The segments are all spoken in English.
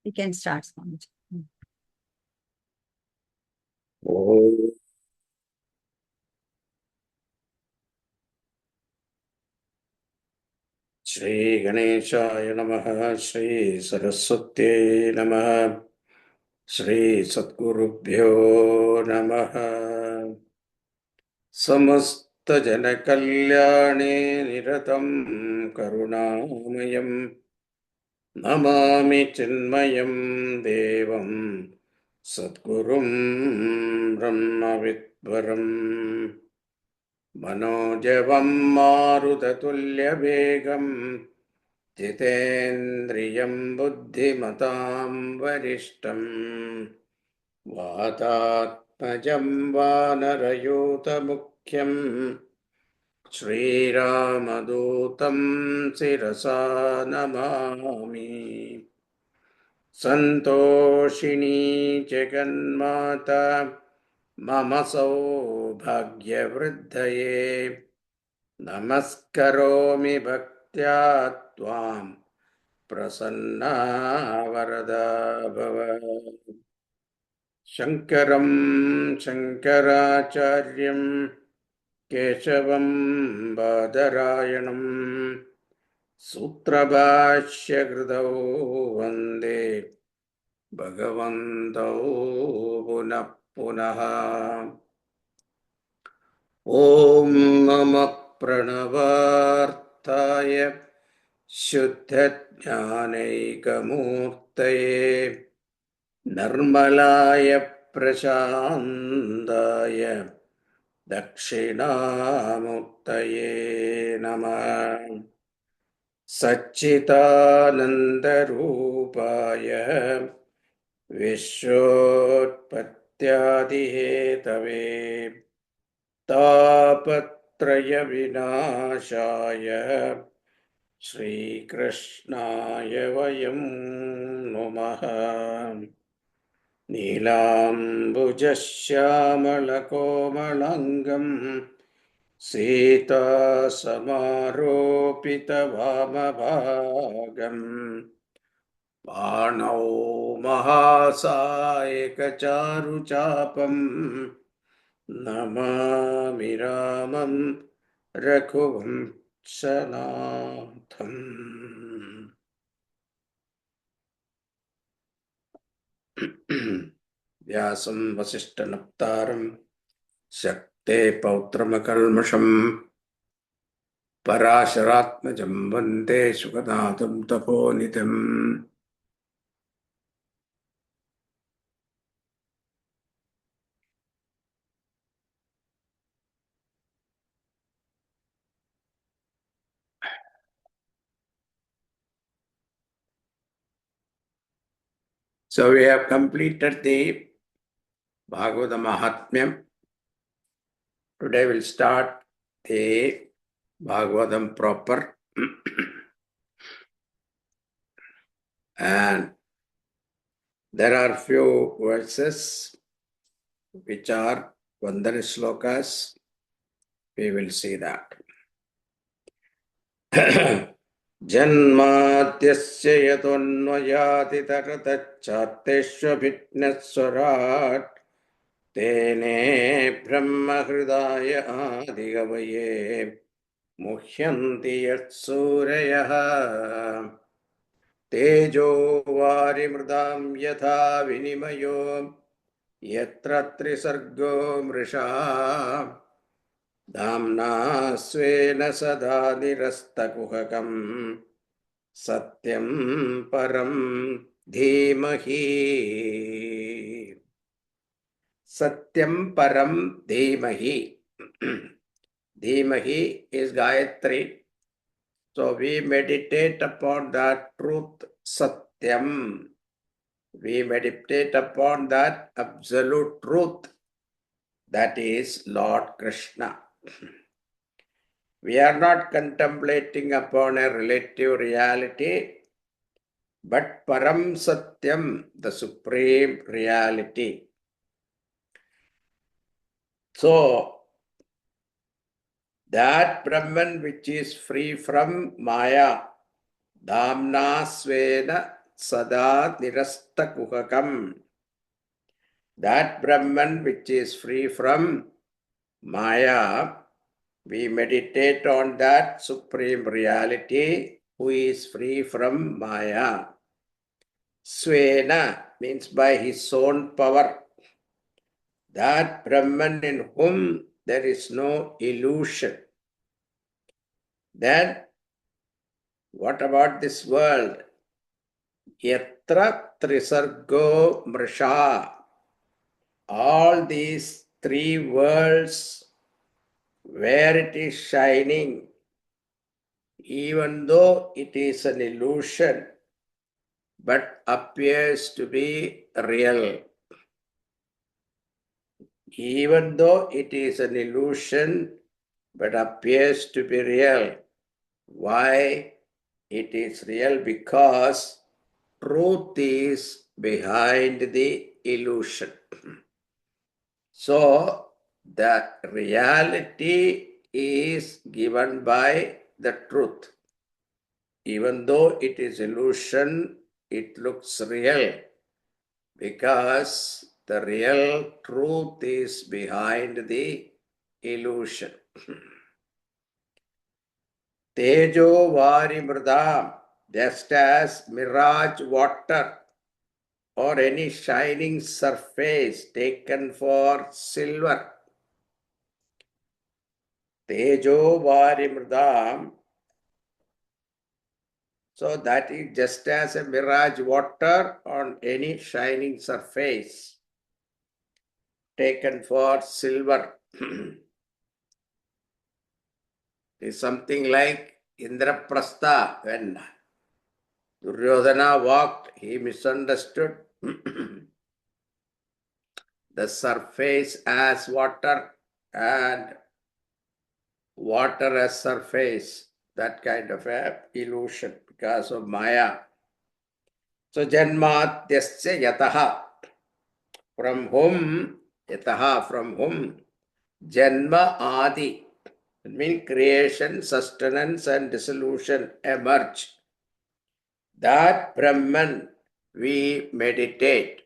We can start, Swamiji. Om Shri Ganeshaya Namaha, Shri Saraswati Namaha, Shri Satgurubhyo Namaha. Samasta Jana Kalyane Niratam Karunamayam Namami Chinmayam Devam Satgurum Brahmavidvaram Manojavam Maruthatulya Begam Jitendriyam Buddhimatam Varishtam Vatatmajam Vanarayuta Mukyam Shri Ramadutam Sirasa Namami Santoshini Jaganmata Mama Saubhagyavriddhaye Namaskaromi Bhaktya Tvam Prasanna Varada Bhava Shankaram Shankaracharyam Keshavam Badarayanam Sutrabhashya Kridau Vande Bhagavantau Punah Punaha Om Namah Pranavartaya Shuddha-jnanaikamurtaye Nirmalaya Prashandaya Dakshinamurtaye Namah Satchitananda-rupaya Vishwotpattyadi-hetave Tapatraya Vinashaya Shri Krishnaya Vayam Namaha Neelambujasyamalako-malangam Sita Samaropita Vamabhagam Panau Mahasayaka Charuchapam Namami Ramam Raghuvam Sanatham. Vyasam Vasishtanaptaram Shakte Pautramakalmasham Parasharatmajam Vande Sukadatam Taponitam. So we have completed the Bhagavata Mahatmyam. Today we'll start the Bhagavatam proper. And there are few verses which are Vandana Shlokas. We will see that. Janmatyasya yatonvayati taratachateshvabhitneswarat Tene Brahma Hridaya Adigavaye Muhyanti Yatsuraya Tejo Varimrdam Yatha Vinimayo Yatra Trisargo Mrisha Dhamna Svena Sada Nirastakuhakam Satyam Param Dhimahi Satyam Param Dhimahi. Dhimahi is Gayatri. So we meditate upon that truth, Satyam. We meditate upon that absolute truth, that is Lord Krishna. We are not contemplating upon a relative reality, but Param Satyam, the supreme reality. So, that Brahman which is free from Maya, Dhamna Svena sada nirasta kuhakam. That Brahman which is free from Maya, we meditate on that Supreme Reality who is free from Maya. Swena means by his own power. That Brahman in whom there is no illusion. Then, what about this world? Yatra Trisargo Mrisha. All these three worlds where it is shining, even though it is an illusion, but appears to be real. Even though it is an illusion, but appears to be real. Why it is real? Because truth is behind the illusion. So, the reality is given by the truth. Even though it is illusion, it looks real because the real truth is behind the illusion. Tejo vari mridam, just as mirage water or any shining surface taken for silver. Tejo vari mridam. So that is just as a mirage water on any shining surface taken for silver. It's something like Indraprastha. When Duryodhana walked, he misunderstood the surface as water and water as surface. That kind of a illusion because of Maya. So Janmatyasya yataha. From whom? Yataha, from whom? Janma adi. It means creation, sustenance and dissolution emerge. That Brahman we meditate.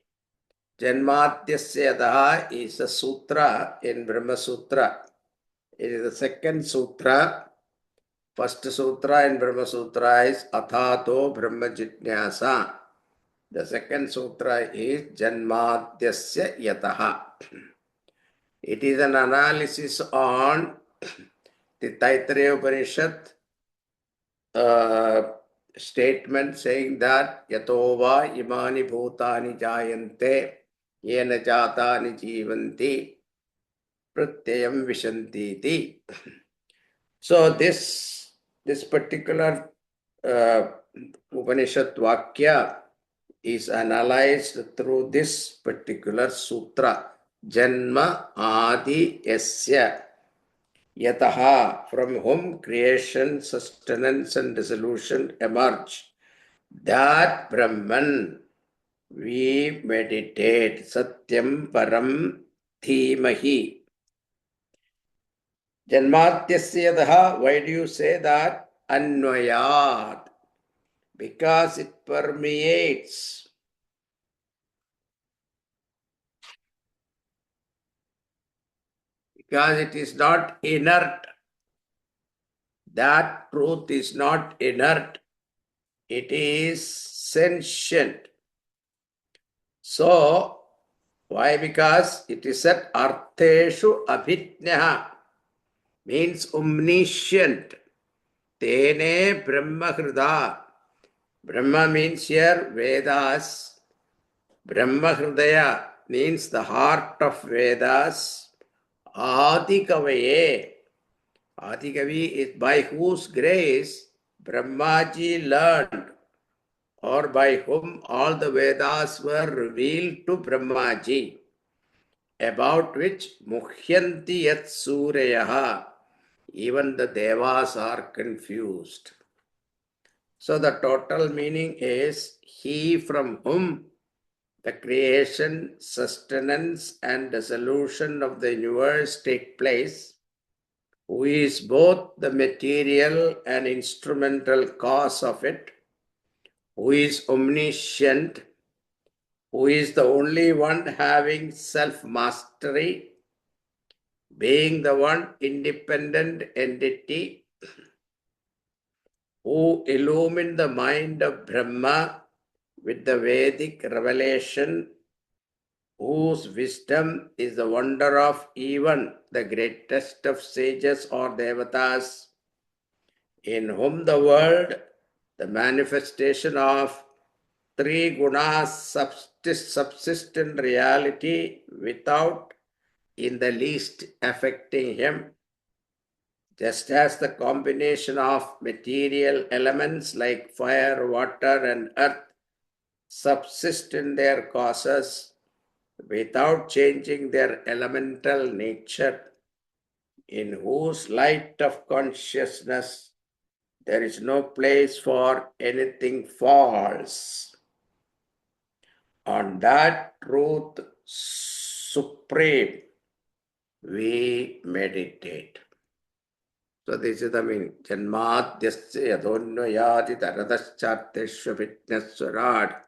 Janmatyasya yataha is a sutra in Brahma Sutra. It is the second sutra. First sutra in Brahma Sutra is Athato Brahma Jitnyasa. The second sutra is Janmatyasya Yataha. It is an analysis on the Taittiriya Upanishad statement saying that Yatova imani bhutani jayante yena jatani jivanti pratyayam vishanti. So this particular Upanishad Vakya is analyzed through this particular sutra. Janma adi yasya yataha, from whom creation, sustenance and dissolution emerge. That Brahman we meditate. Satyam param dhimahi. Janmatyasya yataha, why do you say that? Anvayat. Because it permeates. Because it is not inert. That truth is not inert. It is sentient. So, why? Because it is at artheshu abhitnyaha, means omniscient. Tene brahma hrida. Brahma means here Vedas. Brahma hridaya means the heart of Vedas. Adikavaye. Adikavi is by whose grace Brahmaji learned, or by whom all the Vedas were revealed to Brahmaji, about which Muhyanti yat Suryaha, even the Devas are confused. So the total meaning is he from whom the creation, sustenance and dissolution of the universe take place, who is both the material and instrumental cause of it, who is omniscient, who is the only one having self-mastery, being the one independent entity, who illumined the mind of Brahma with the Vedic revelation, whose wisdom is the wonder of even the greatest of sages or devatas, in whom the world, the manifestation of three gunas subsist in reality without in the least affecting him, just as the combination of material elements like fire, water, and earth subsist in their causes without changing their elemental nature, in whose light of consciousness there is no place for anything false. On that truth supreme, we meditate. So this is the meaning. Janmadhyasya yadonayati taradashcharteshvapitnaswarat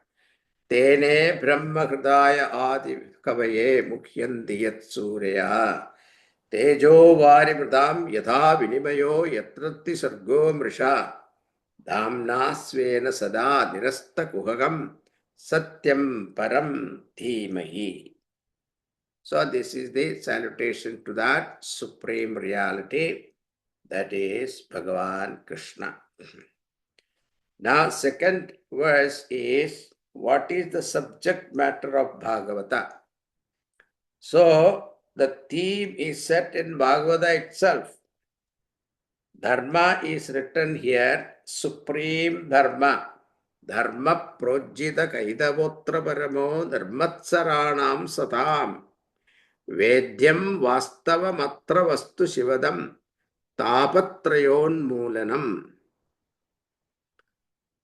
tene brahma hridaya adi kavaye mukhyanti yat surya tejo vari pradam yatha vinimayo yatrati sargo mrisha dhamna svena sada nirasta kuhagam satyam param dhimahi. So this is the salutation to that supreme reality, that is Bhagavan Krishna. Now, second verse is, what is the subject matter of Bhagavata? So, the theme is set in Bhagavata itself. Dharma is written here, supreme Dharma. Dharma projita kaidavotra paramo dharmatsaranam satam. Vedyam vastavamatra vastu shivadam tapatrayonmulanam.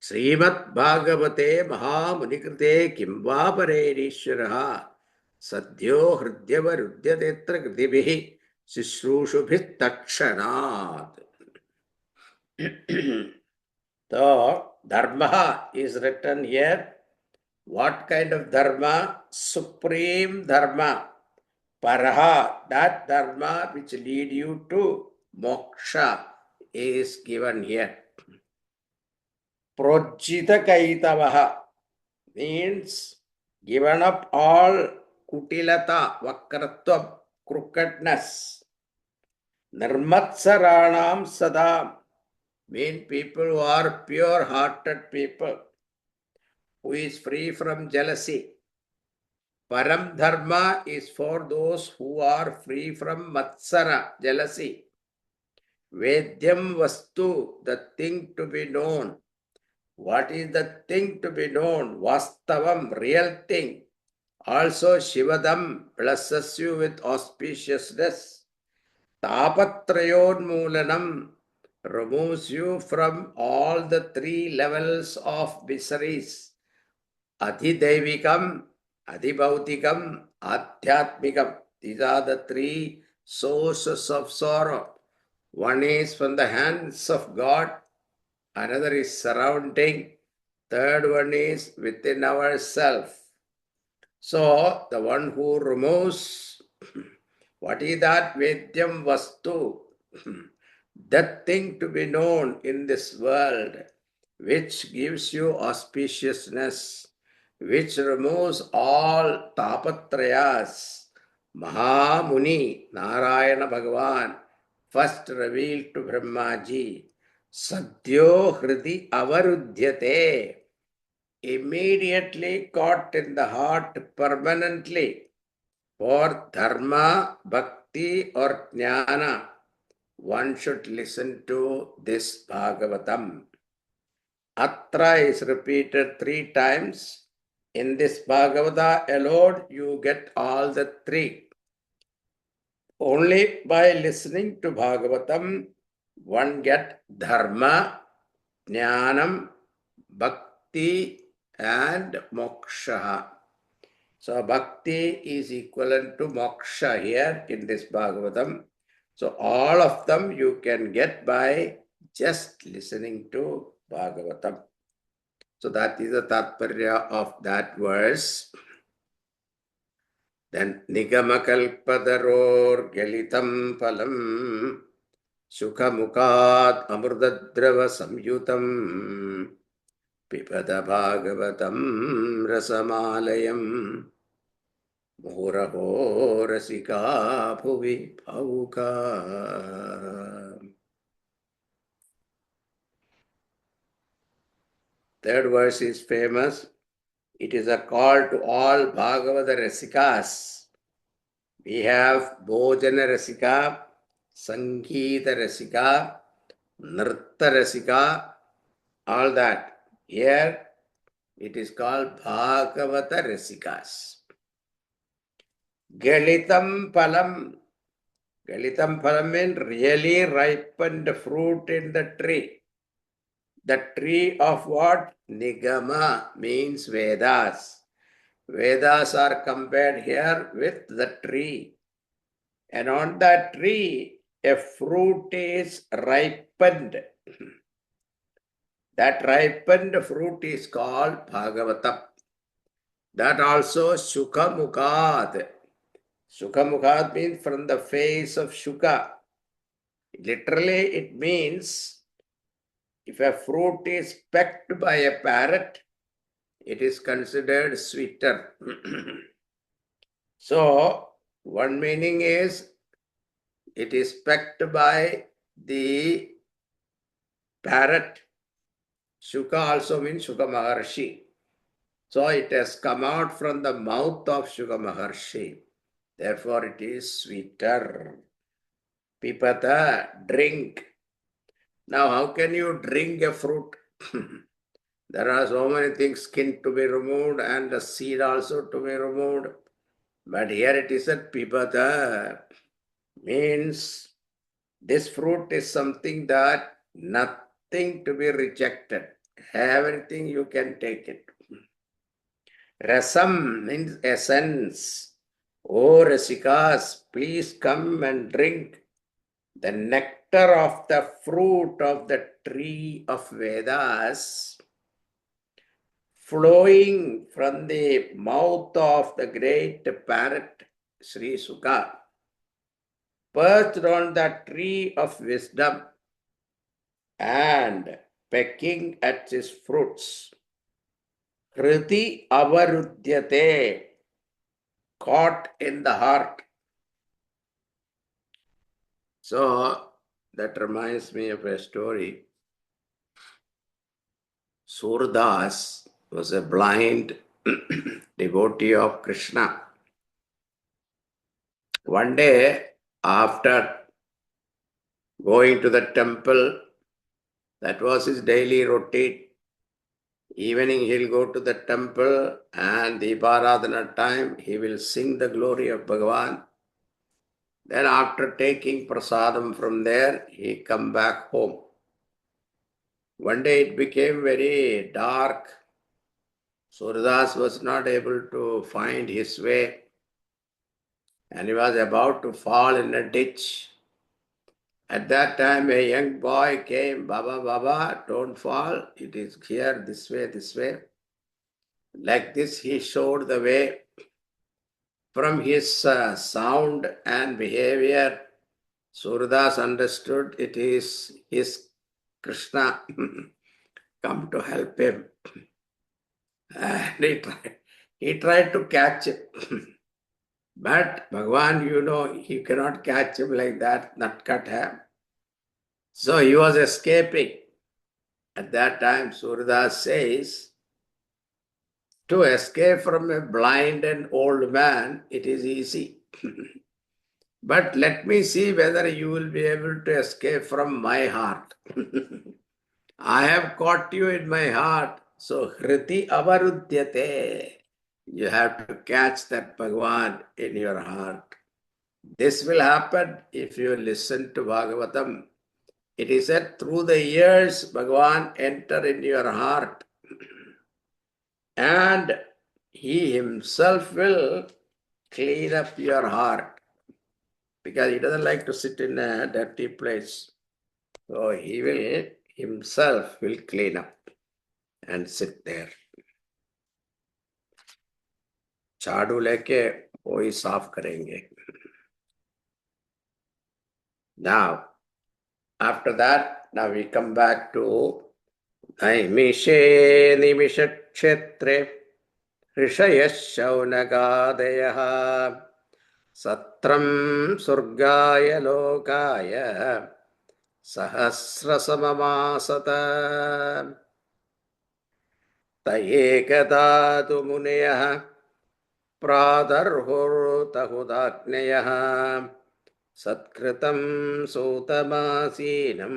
Srimad Bhagavate Mahamunikrite Kimva Pareishwaraha Sadhyo Hridyavaruddyatetra Kritibihi Sishrusubhit Takshanat. So, Dharma is written here. What kind of Dharma? Supreme Dharma. Paraha, that Dharma which lead you to moksha, is given here. Projita Kaitavaha means given up all kutilata, vakratva, crookedness. Nirmatsaranam sadam mean people who are pure-hearted people, who is free from jealousy. Param dharma is for those who are free from matsara, jealousy. Vedyam vastu, the thing to be known. What is the thing to be known? Vastavam, real thing. Also Shivadam blesses you with auspiciousness. Tapatrayonmulanam removes you from all the three levels of miseries. Adhidevikam, Adhibhautikam, Adhyatmikam. These are the three sources of sorrow. One is from the hands of God, another is surrounding, third one is within ourselves. So, the one who removes, what is that? Vedyam vastu, that thing to be known in this world, which gives you auspiciousness, which removes all tapatrayas. Mahamuni, Narayana Bhagavan, first revealed to Brahmaji, Sadhyo Hridi Avarudhyate, immediately caught in the heart permanently. For dharma, bhakti or jnana, one should listen to this Bhagavatam. Atra is repeated 3 times. In this Bhagavata alone, you get all the 3. Only by listening to Bhagavatam, one get dharma, jnanam, bhakti and moksha. So bhakti is equivalent to moksha here in this Bhagavatam. So all of them you can get by just listening to Bhagavatam. So that is the tatparya of that verse. Then Nigamakalpadaror Gelitam Palam Sukhamukat Amrudadrava Samyutam Pipada Bhagavatam Rasamalayam Muhuraho Rasika Bhuvi Bhavuka. Third verse is famous. It is a call to all Bhagavata Rasikas. We have Bhojana Rasika, Sangeeta Rasika, Nritta Rasika, all that. Here it is called Bhagavata Rasikas. Galitam Palam. Galitam Palam means really ripened fruit in the tree. The tree of what? Nigama means Vedas. Vedas are compared here with the tree. And on that tree, a fruit is ripened. That ripened fruit is called Bhagavatam. That also Sukhamukad. Sukhamukad means from the face of Shuka. Literally, it means if a fruit is pecked by a parrot, it is considered sweeter. So, one meaning is it is pecked by the parrot. Shuka also means Shuka Maharshi. So it has come out from the mouth of Shuka Maharshi. Therefore it is sweeter. Pipata, drink. Now how can you drink a fruit? There are so many things, skin to be removed and the seed also to be removed. But here it is said pipata, means this fruit is something that nothing to be rejected. Everything you can take it. Rasam means essence. O Rasikas, please come and drink the nectar of the fruit of the tree of Vedas, flowing from the mouth of the great parrot Sri Sukha, perched on the tree of wisdom and pecking at his fruits. Kriti avarudyate, caught in the heart. So that reminds me of a story. Surdas was a blind devotee of Krishna. One day, after going to the temple, that was his daily routine. Evening he'll go to the temple and the Deeparadhana time he will sing the glory of Bhagavan. Then after taking prasadam from there, he come back home. One day it became very dark. Surdas was not able to find his way and he was about to fall in a ditch. At that time a young boy came, Baba, Baba, don't fall. It is here, this way, this way. Like this he showed the way. From his sound and behavior, Surdas understood it is his Krishna come to help him. And he tried to catch it. But Bhagavan, you know, he cannot catch him like that, not cut him. So he was escaping. At that time, Surdas says, to escape from a blind and old man, it is easy. But let me see whether you will be able to escape from my heart. I have caught you in my heart. So, Hriti avarudyate. You have to catch that Bhagavan in your heart. This will happen if you listen to Bhagavatam. It is said through the years, Bhagavan enter in your heart. And he himself will clean up your heart. Because he doesn't like to sit in a dirty place. So he will himself will clean up. and sit there. झाड़ू लेके वही साफ करेंगे. Now, after that, now we come back to नैमिषे निमिषक्षेत्रे ऋषयः शौनकादयः सत्रं स्वर्गाय लोकाय सहस्रसममासत त एकदा तु मुनयः प्रातर्हुर्तहुदाग्नयः सत्कृतं सूतमासीनं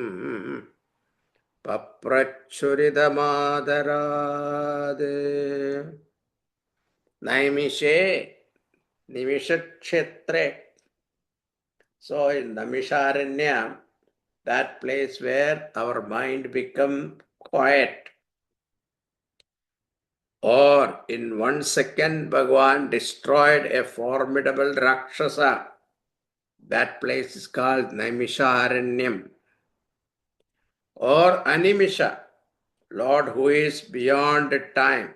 पप्रच्छुरितमादरात्. नैमिषे निमिषक्षेत्रे. So in Namisharanya, that place where our mind become quiet, or in 1 second Bhagavan destroyed a formidable Rakshasa, that place is called Naimisharanyam. Or Animisha, Lord who is beyond time.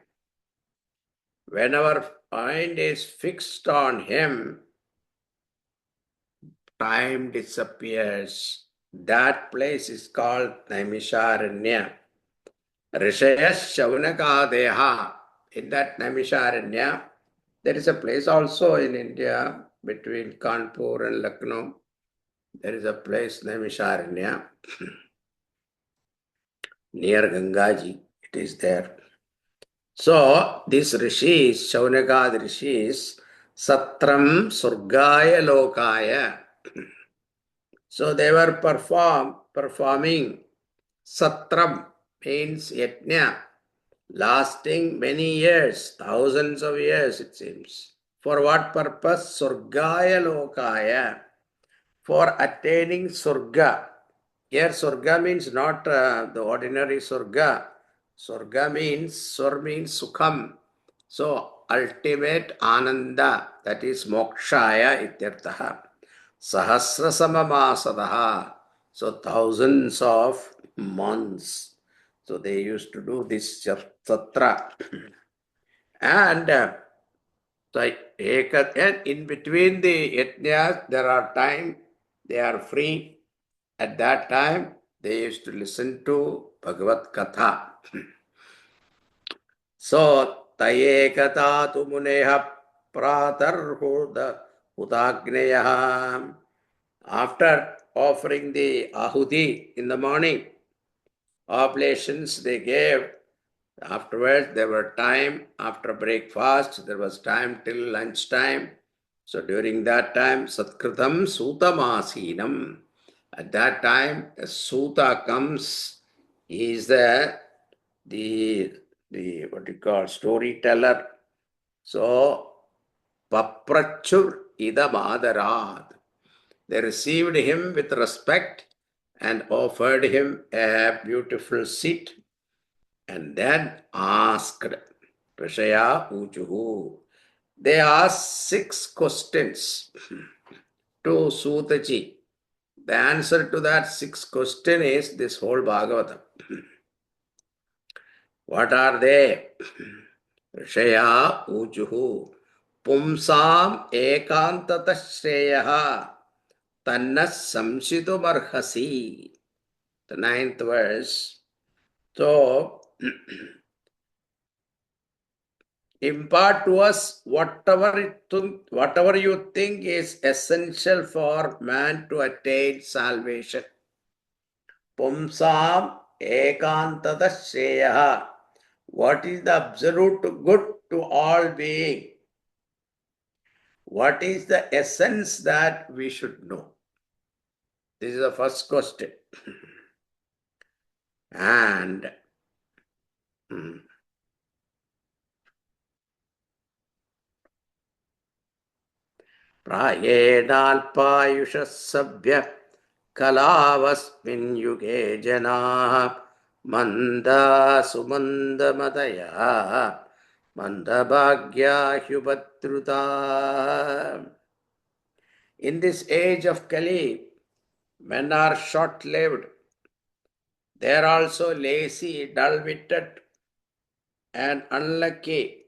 When our mind is fixed on Him, time disappears. That place is called Naimisharanya. Rishayas Shaunakadeha. In that Naimisharanya, there is a place also in India between Kanpur and Lucknow. There is a place Naimisharanya near Gangaji. It is there. So these rishis, Shaunakad rishis, Satram Surgaya Lokaya. So they were performing Satram means yajna, lasting many years, thousands of years it seems. For what purpose? Surgaya Lokaya. For attaining Surga. Here Surga means not the ordinary Surga. Surga means, Sur means Sukham. So ultimate Ananda, that is Mokshaya ityartaha. Sahasra Samamasadaha. So thousands of months. So they used to do this Satra. And in between the yajnas, there are time, they are free. At that time, they used to listen to Bhagavad Katha. So, Tayekata tu muneha pratar hudagneyaha. After offering the ahuti in the morning, oblations they gave. Afterwards, there were time, after breakfast, there was time till lunchtime. So during that time, Satkritam Sutamasinam. At that time, a Suta comes. He is the what you call storyteller. So Paprachur idamadarat. They received him with respect and offered him a beautiful seat, and then asked Prashaya Uchuhu. They asked 6 questions to Sutaji. The answer to that 6 question is this whole Bhagavatam. What are they? Rishaya Uchuhu. Pumsam ekantata shreyaha tannas samsitumarhasi. The 9th verse. So, impart to us whatever you think is essential for man to attain salvation. Pumsam ekantata shreyaha. What is the absolute good to all being? What is the essence that we should know? This is the first question. And प्रायेणाल्पायुषः सभ्य कलावस्मिन् युगे जनाः मन्दा सुमन्दमतयः मन्दभाग्या ह्युपद्रुताः. In this age of Kali, men are short-lived. They are also lazy, dull-witted. and unlucky.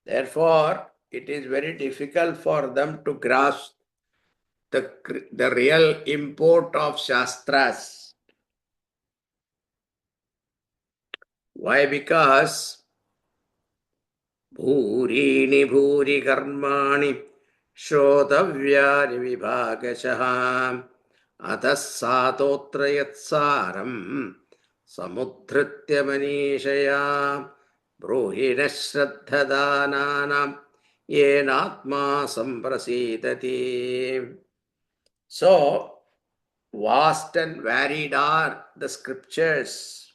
Therefore, it is very difficult for them to grasp the real import of Shastras. Why? Because Bhurini Bhuri Karmani Shrotavyani Vibhagashaha Atas Satotra Yatsaram Samudhritya Manishaya Bruhina Shraddhadananam Yenatma Samprasidati. So, vast and varied are the scriptures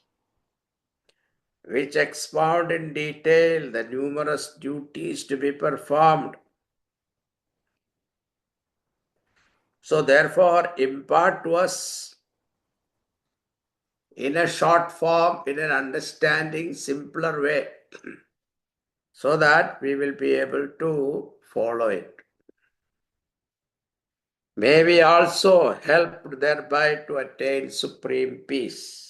which expound in detail the numerous duties to be performed. So, therefore, impart to us in a short form, in an understanding, simpler way, so that we will be able to follow it. May we also help thereby to attain supreme peace.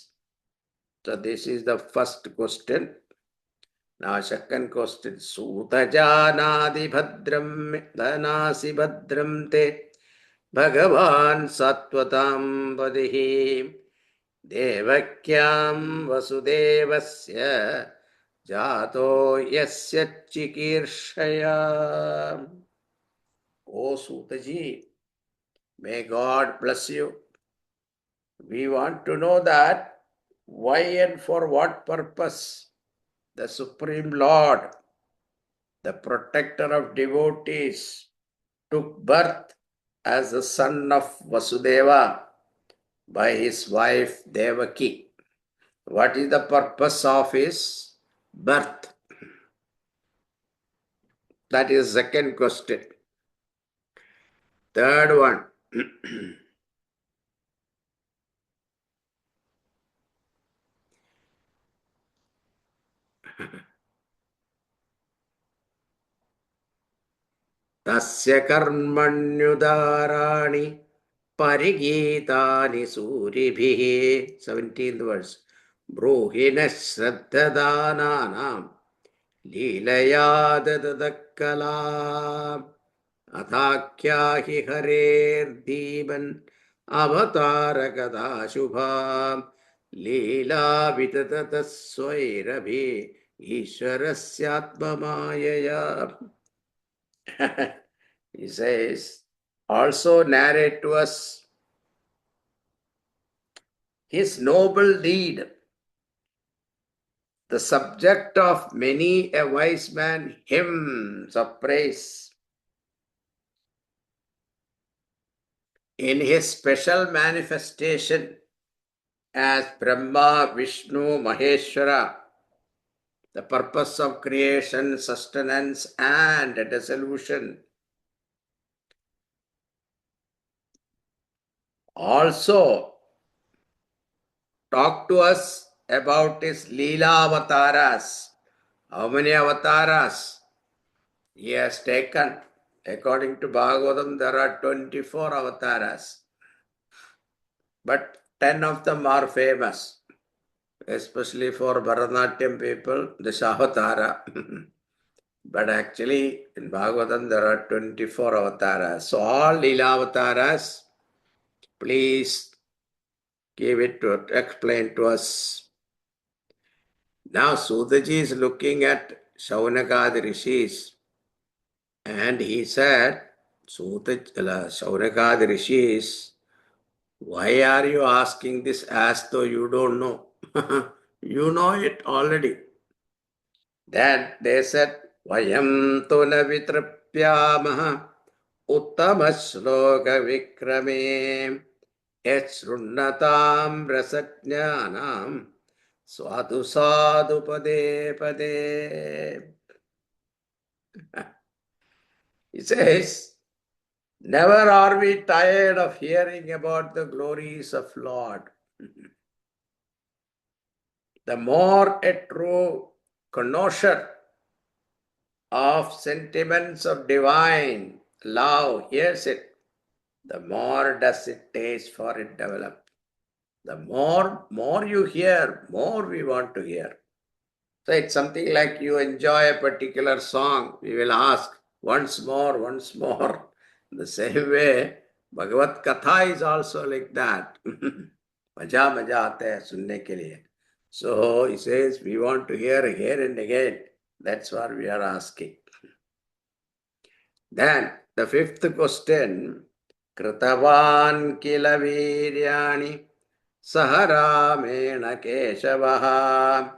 So, this is the first question. Now, second question. Sutajanadi bhadram dhanasi bhadram te Bhagavan Sattvatam Vadihi Devakyam Vasudevasya Jato Yasya Chikirshaya. O Sutaji, may God bless you. We want to know that why and for what purpose the Supreme Lord, the protector of devotees, took birth as the son of Vasudeva by his wife Devaki. What is the purpose of his birth? That is second question. Third one. Tasya karmanyudarani parigitani suribhihi. 17th verse. Bruhina shraddhadananam लीलया ददकला अथाख्या हि हरेर्दीपन् अवतार कदा शुभा लीला विततः स्वैरभि ईश्वरस्यात्ममायया. He says, also narrate to us his noble deed, the subject of many a wise man hymns of praise. In his special manifestation as Brahma, Vishnu, Maheshwara, the purpose of creation, sustenance, and dissolution. Also, talk to us about his Leela avatars. How many avatars he has taken? According to Bhagavatham, there are 24 avatars. But 10 of them are famous, especially for Bharatanatyam people, the Shavatara. But actually, in Bhagavatam, there are 24 avatars. So, all Leela avatars, please give it to explain to us. Now, Sudaji is looking at Shaunakadi rishis, and he said, Shaunakadi rishis, why are you asking this as though you don't know? You know it already. Then they said, Vayam tu na vitrapyamaha uttama shloka vikrame yachrunnatam rasajnanam swadu sadhu pade pade. He says, never are we tired of hearing about the glories of Lord. The more a true connoisseur of sentiments of divine love hears it, the more does it taste for it develop. The more you hear, more we want to hear. So it's something like you enjoy a particular song, we will ask once more, once more. In the same way, Bhagavad Katha is also like that. Maja maja aata hai sunne ke liye. So he says we want to hear again and again. That's what we are asking. Then the fifth question, Kritavan kila viryani saharamena keshavaha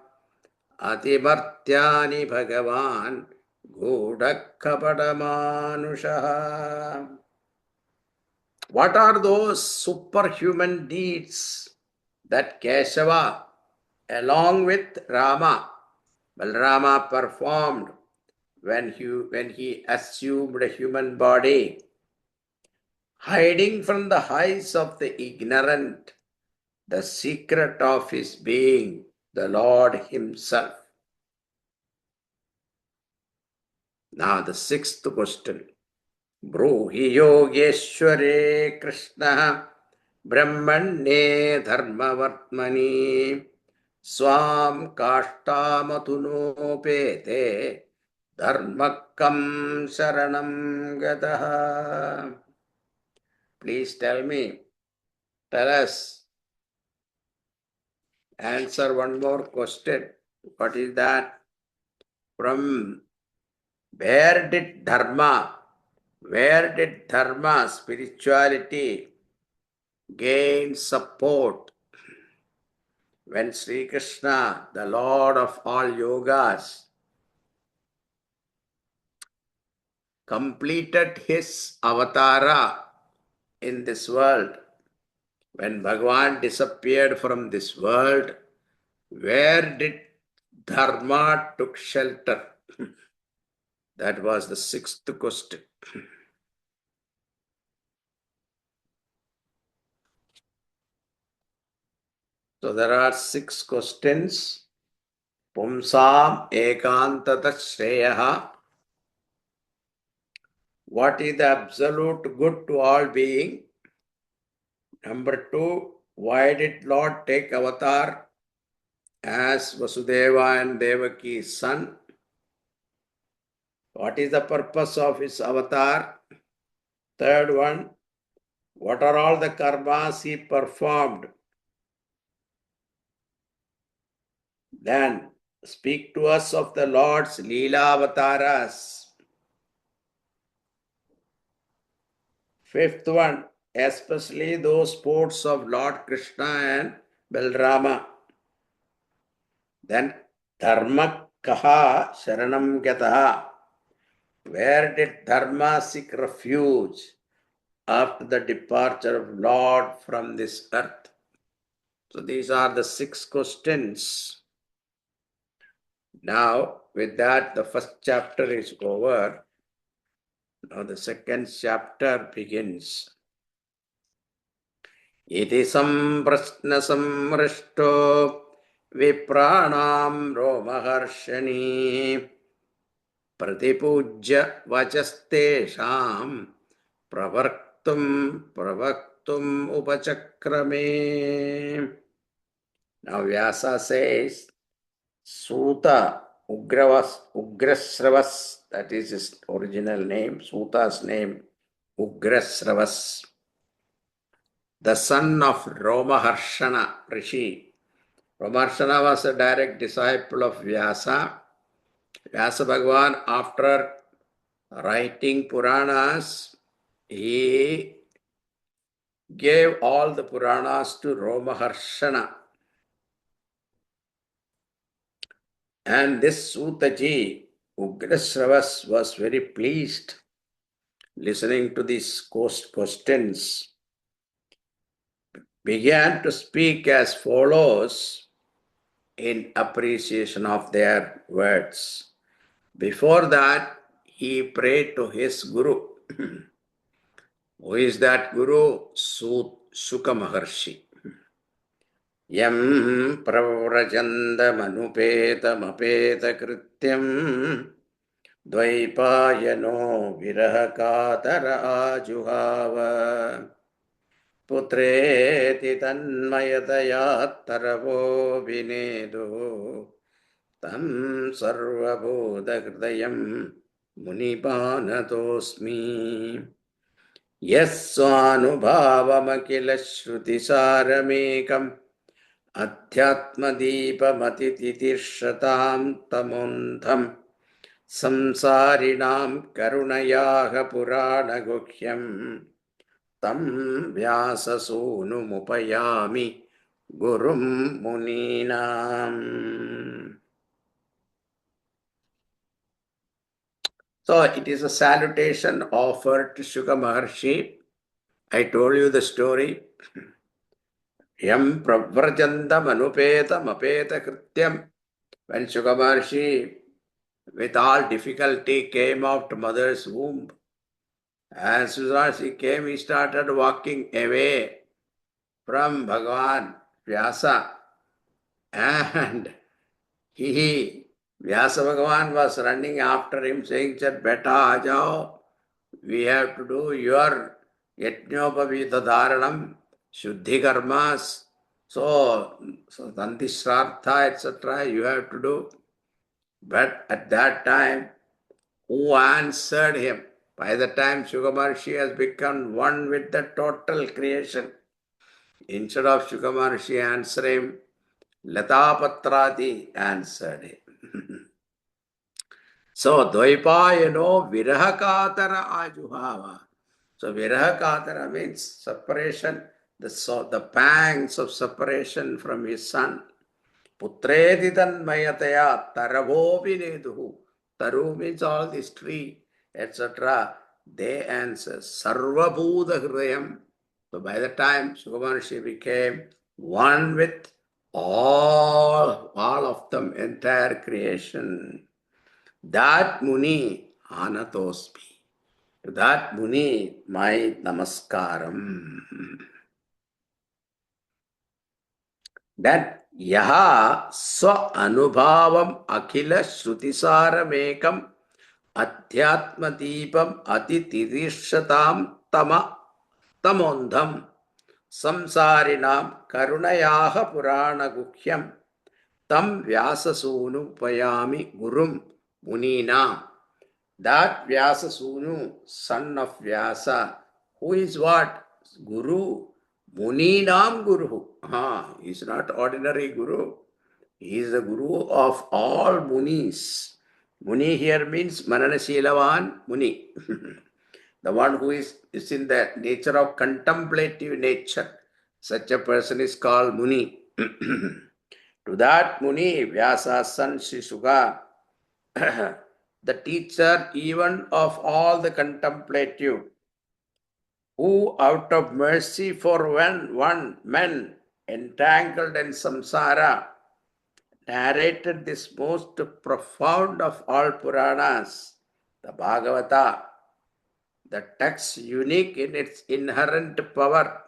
atimartyani bhagavan gudakkapadamanushah. What are those superhuman deeds that Keshava, along with Rama, Balrama performed when he assumed a human body, hiding from the eyes of the ignorant the secret of his being, the Lord himself? Now the sixth question. Bruhi Yogeshware Krishna Brahmanye Dharmavartmani Swam Kashtamatunopete Dharmakam Sharanam Gataha. Please tell us, answer one more question. What is that? From where did Dharma, spirituality, gain support when Sri Krishna, the Lord of all yogas, completed his avatara in this world? When Bhagavan disappeared from this world, where did Dharma took shelter? That was the sixth question. So there are 6 questions. Pumsam ekantata shreyaha. What is the absolute good to all being? Number 2, why did Lord take avatar as Vasudeva and Devaki's son? What is the purpose of his avatar? Third one, what are all the karmas he performed? Then speak to us of the Lord's Leela avatars. Fifth one, especially those sports of Lord Krishna and Balrama. Then Dharma kaha sharanam gataha. Where did Dharma seek refuge after the departure of Lord from this earth? So these are the 6 questions. Now, with that, the first chapter is over. Now the second chapter begins. Iti samprasna samrishto vipranam romaharshani pratipujya vachastesham pravaktum upachakrame. Now Vyasa says, Suta Ugrasravas, that is his original name, Suta's name, Ugrasravas, the son of Romaharshana Rishi. Romaharshana was a direct disciple of Vyasa. Vyasa Bhagavan, after writing Puranas, he gave all the Puranas to Romaharshana. And this Sutaji, Ugrasravas, was very pleased listening to these questions, began to speak as follows in appreciation of their words. Before that, he prayed to his Guru. Who is that Guru? Shuka Maharshi. Yam pravrajanda manupeta mapeta krityam Dvaipayano virahakatara ajuhava. Putreti tanmayataya taravo vinedu tam sarvabodha hridayam munipanatosmi. Yasvanubhavamakila shrutisharamekam adhyatmadipamatitirshataam tamundham samsarinam karunayaha purana guhyam tam vyasasūnumupayami gurum muninam. So it is a salutation offered to Shuka Maharshi. I told you the story. Yam pravrajandam anupetam apeta krityam. When Shuka Maharshi, with all difficulty, came out to mother's womb, as soon as he came, he started walking away from Bhagavan Vyasa. And Vyasa Bhagavan was running after him, saying that, Beta Ajao, we have to do your Yajnopavita Dharanam, Shuddhi Karmas. So Tantishrartha, etc., you have to do. But at that time, who answered him? By the time Shukamarshi has become one with the total creation, instead of Shukamarshi answering him, Latapatrati answered him. So, Dvaipayano Virahakatara Ajuhava. So, Virahakatara means separation, the pangs of separation from his son. Putreti tanmayataya taravopi neduhu. Taru means all this tree, etc. They answer Sarvabhuta Hridayam. So by the time Shukamarshi became one with all of them, entire creation, that Muni Anatosmi. To that Muni, my namaskaram. That Yaha Swa Anubhavam Akhila Shrutisharamekam Adhyatma Deepam Atitirishatam Tama Tamondham Samsarinam Karunayaha Purana Guhyam Tam Vyasasunu Payami Gurum Muninam. That Vyasasunu, son of Vyasa, who is what? Guru. Muninam Guru. He is not ordinary Guru. He is the Guru of all Munis. Muni here means Mananasilavan Muni. The one who is in the nature of contemplative nature. Such a person is called Muni. To that Muni, Vyasa's son Shishuka, the teacher even of all the contemplative, who out of mercy for one man entangled in samsara, narrated this most profound of all Puranas, the Bhagavata, the text unique in its inherent power,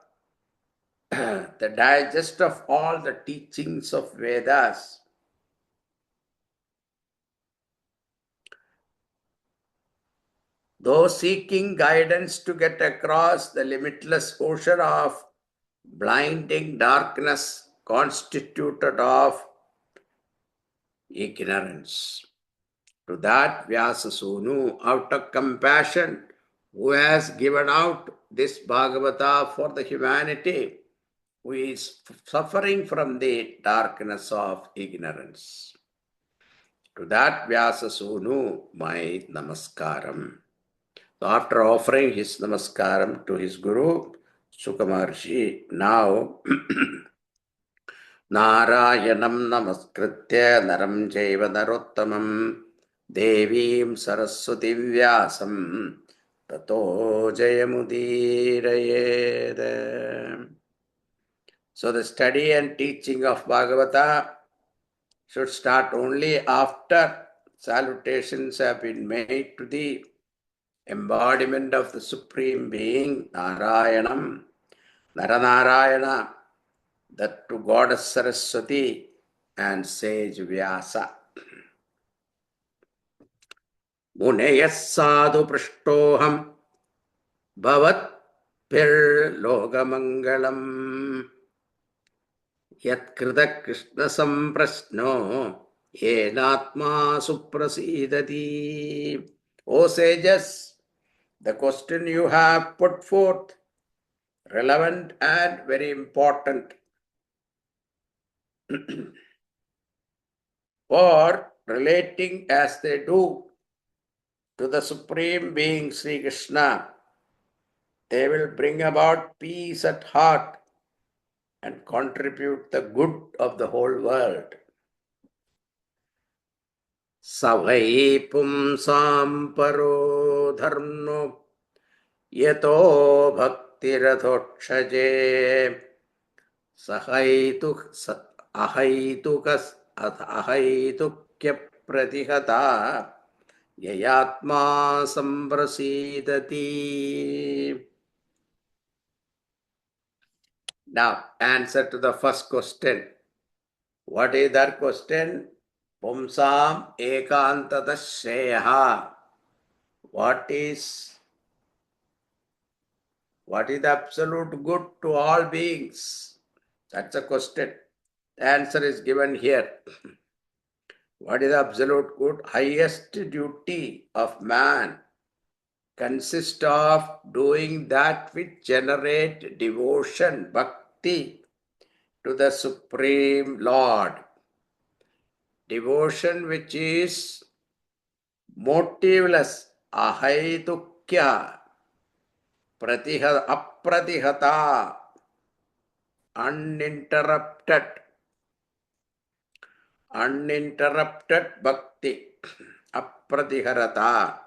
the digest of all the teachings of Vedas. Though seeking guidance to get across the limitless ocean of blinding darkness constituted of ignorance. To that Vyasasunu, out of compassion, who has given out this Bhagavata for the humanity, who is suffering from the darkness of ignorance. To that Vyasasunu, my namaskaram. So after offering his namaskaram to his Guru, Shuka Maharshi, now Narayanam namaskritya naram jaiva narottamam devim saraswati vyasam tato jayamudirayed. So the study and teaching of Bhagavata should start only after salutations have been made to the embodiment of the Supreme Being, Narayanam, Naranarayana, that to Goddess Saraswati and sage Vyasa. Muneyas sadhu prashtoham bhavat Logamangalam Yatkrita Krishna Samprasno Yenatma Suprasidati. O sages, the question you have put forth, relevant and very important for relating as they do to the Supreme Being Sri Krishna. They will bring about peace at heart and contribute the good of the whole world. Savai pumsam paro dharno yato bhakti radhokshaje ahaitukya pratihata yayatma samprasidati. Now, answer to the first question. What is that question? Pumsam ekantata shreyaha. What is the absolute good to all beings? That's a question. The answer is given here. What is the absolute good? Highest duty of man consists of doing that which generate devotion, bhakti to the Supreme Lord. Devotion which is motiveless, ahaitukya, apratihata, uninterrupted bhakti, apratiharata,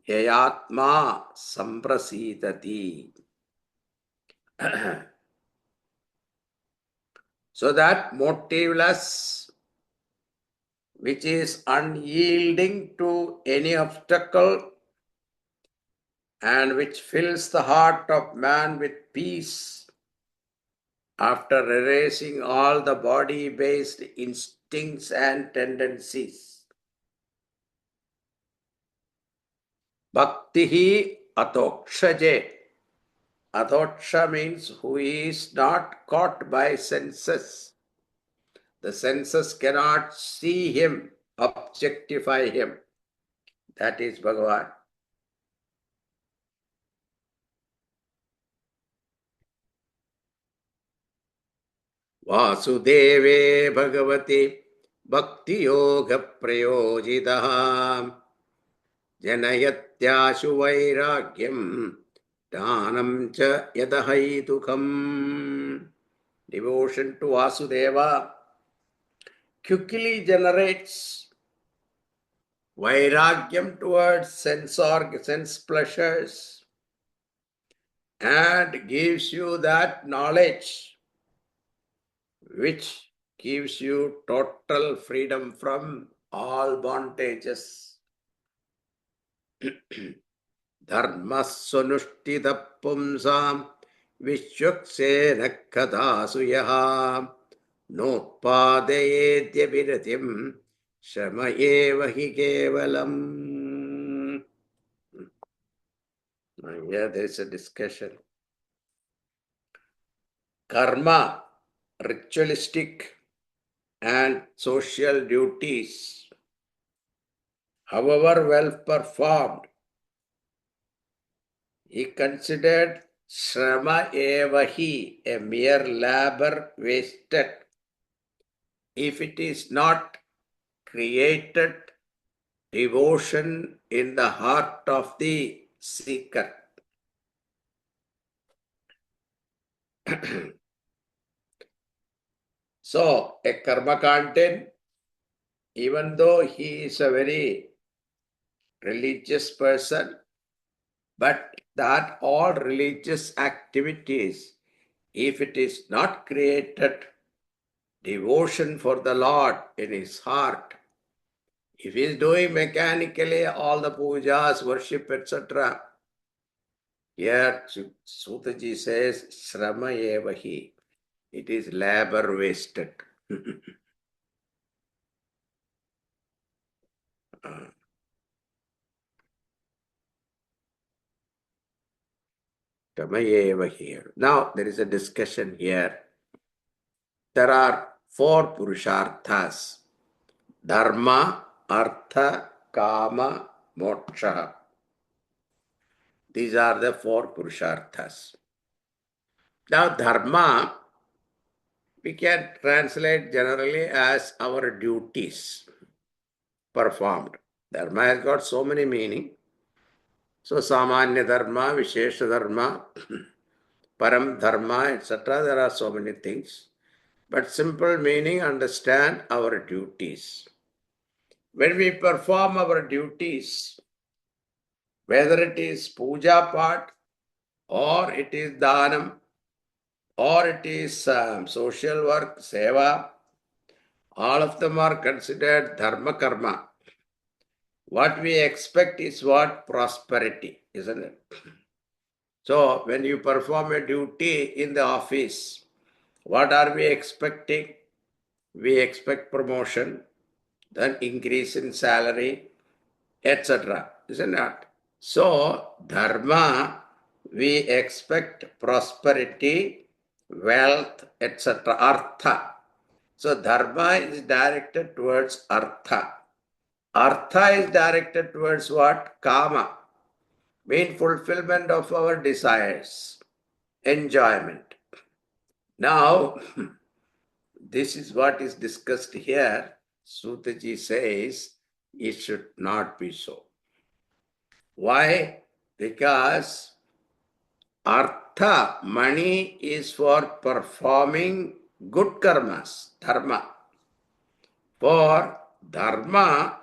yayatma samprasidati. So that motiveless, which is unyielding to any obstacle and which fills the heart of man with peace after erasing all the body-based instincts and tendencies. Bhaktihi atokshaje. Atoksha means who is not caught by senses. The senses cannot see him, objectify him. That is Bhagavan. Vasudeve Bhagavati Bhakti Yoga Prayojitaha Janayatyashu Vairagyam Dhanam Cha Yadahaitukam. Devotion to Vasudeva quickly generates Vairagyam towards sense pleasures and gives you that knowledge which gives you total freedom from all bondages. Dharma sunushtita pumsam vishwaksena kadasuyaha notpadayedya viratim shama hi kevalam. Here there is a discussion. Karma, ritualistic and social duties, however well performed, he considered shrama evahi, a mere labor wasted, if it is not created devotion in the heart of the seeker. So, a karma content, even though he is a very religious person, but that all religious activities, if it is not created devotion for the Lord in his heart, if he is doing mechanically all the pujas, worship, etc., here Sutaji says, Shrama evahi, it is labor wasted. Chinmaya here. Now there is a discussion here. There are 4 Purusharthas: Dharma, Artha, Kama, Moksha. These are the 4 Purusharthas. Now, Dharma, we can translate generally as our duties performed. Dharma has got so many meaning. So, Samanya Dharma, Vishesha Dharma, Param Dharma, etc. There are so many things. But simple meaning, understand our duties. When we perform our duties, whether it is puja part, or it is dhanam, or it is social work, seva, all of them are considered dharma karma. What we expect is what? Prosperity, isn't it? So, when you perform a duty in the office, what are we expecting? We expect promotion, then increase in salary, etc. Isn't it? So, dharma, we expect prosperity, wealth, etc. Artha. So, dharma is directed towards artha. Artha is directed towards what? Kama, mean fulfillment of our desires, enjoyment. Now, this is what is discussed here. Sutaji says it should not be so. Why? Because artha, money, is for performing good karmas, dharma. For dharma,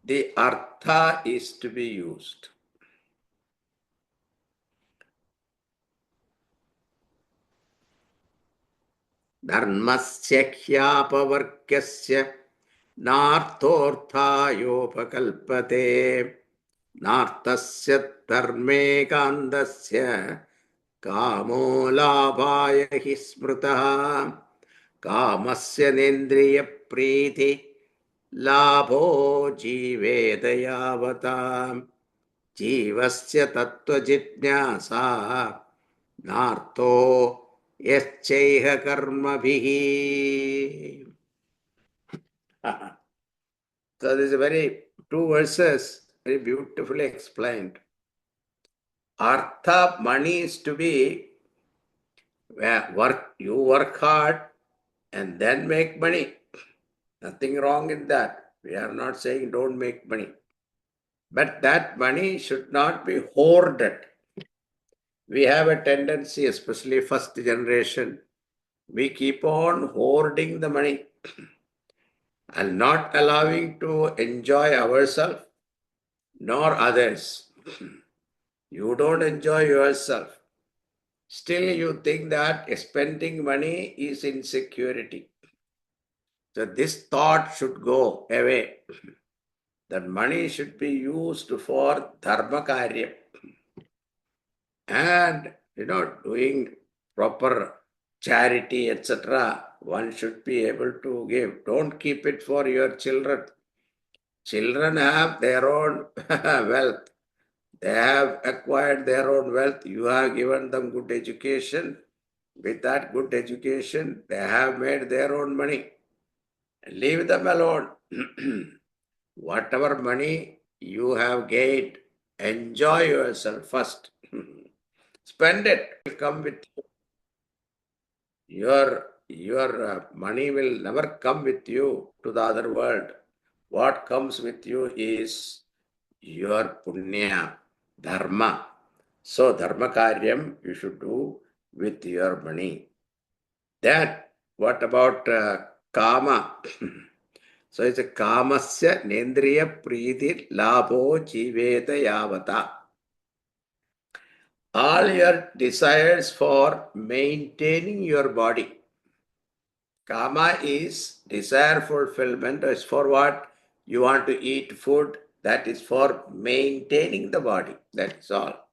the artha is to be used. Dharmasya ह्यापवर्गस्य नार्थोऽर्थायोपकल्पते नार्थस्य धर्मे कान्दस्य कामो लाभाय हि स्मृतः कामस्य नेन्द्रियप्रीति लाभो जीवेद यावता जीवस्य तत्त्वजिज्ञासा नार्थो यश्चैह कर्मभिः. So this is very 2 verses, very beautifully explained. Artha, money is to be you work hard and then make money. Nothing wrong in that. We are not saying don't make money. But that money should not be hoarded. We have a tendency, especially first generation, we keep on hoarding the money and not allowing to enjoy ourselves nor others. You don't enjoy yourself. Still you think that spending money is insecurity. So this thought should go away. That money should be used for dharma karya. And, doing proper charity, etc. One should be able to give. Don't keep it for your children. Children have their own wealth. They have acquired their own wealth. You have given them good education. With that good education, they have made their own money. Leave them alone. Whatever money you have gained, enjoy yourself first. Spend it. It will come with you. Your money will never come with you to the other world. What comes with you is your punya, dharma. So dharma karyam you should do with your money. Then what about kama? So it's a kamasya nendriya priti labho jiveta yavata. All your desires for maintaining your body. Kama is desire fulfillment. Is for what? You want to eat food. That is for maintaining the body. That is all.